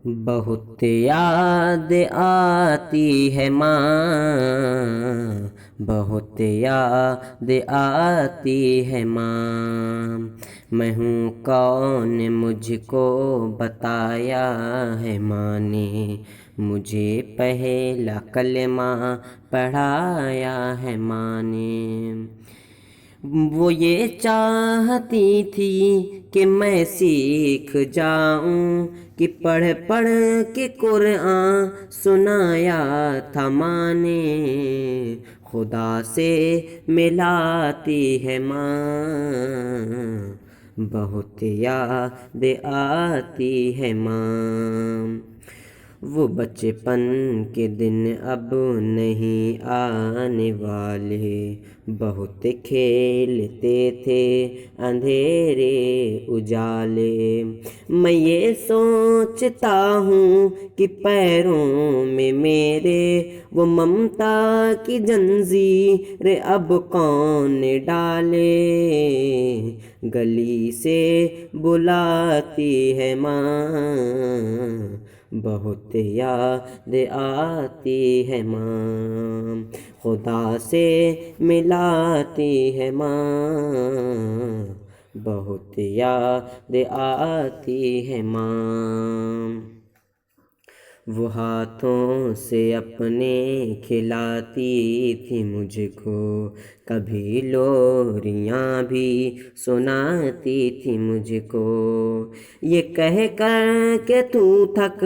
بہت یاد آتی ہے ماں، بہت یاد آتی ہے ماں۔ میں ہوں کون مجھ کو بتایا ہے ماں نے، مجھے پہلا کلمہ پڑھایا ہے ماں نے۔ وہ یہ چاہتی تھی کہ میں سیکھ جاؤں، کہ پڑھ پڑھ کے قرآن سنایا تھا ماں نے۔ خدا سے ملاتی ہے ماں، بہت یاد آتی ہے ماں۔ وہ بچپن کے دن اب نہیں آنے والے، بہت کھیلتے تھے اندھیرے اجالے۔ میں یہ سوچتا ہوں کہ پیروں میں میرے وہ ممتا کی زنجیر اب کون ڈالے۔ گلی سے بلاتی ہے ماں، بہت یاد آتی ہے ماں۔ خدا سے ملاتی ہے ماں، بہت یاد آتی ہے ماں۔ وہ ہاتھوں سے اپنے کھلاتی تھی مجھ کو، کبھی لوریاں بھی سناتی تھی مجھ کو۔ یہ کہہ کر کہ تو تھک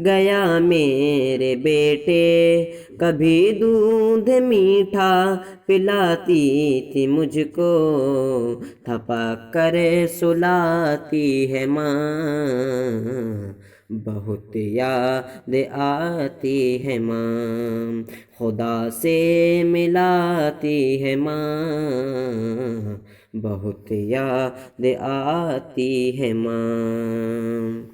گیا میرے بیٹے، کبھی دودھ میٹھا پلاتی تھی مجھ کو۔ تھپک کر سلاتی ہے ماں، بہت یاد آتی ہے ماں۔ خدا سے ملاتی ہے ماں، بہت یاد آتی ہے ماں۔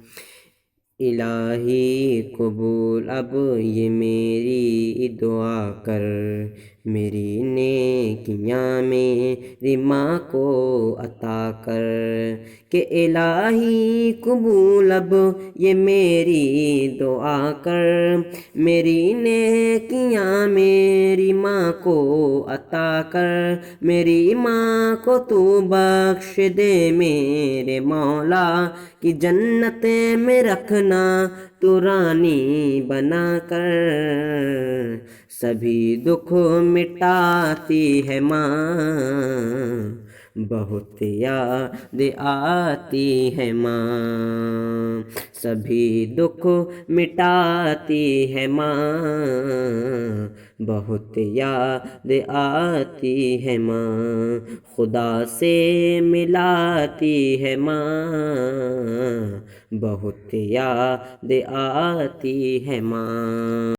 الہی قبول اب یہ میری دعا کر، میری نیکیاں میری ماں کو عطا کر۔ کہ الہی قبول اب یہ میری دعا کر، میری نیکیاں میری ماں کو عطا کر۔ میری ماں کو تو بخش دے میرے مولا، کہ جنت میں رکھنا تو رانی بنا کر۔ سبھی دکھ مٹاتی ہے ماں، بہت یاد آتی ہے ماں۔ سبھی دکھ مٹاتی ہے ماں، بہت یاد آتی ہے ماں۔ خدا سے ملاتی ہے ماں، بہت یاد آتی ہے ماں۔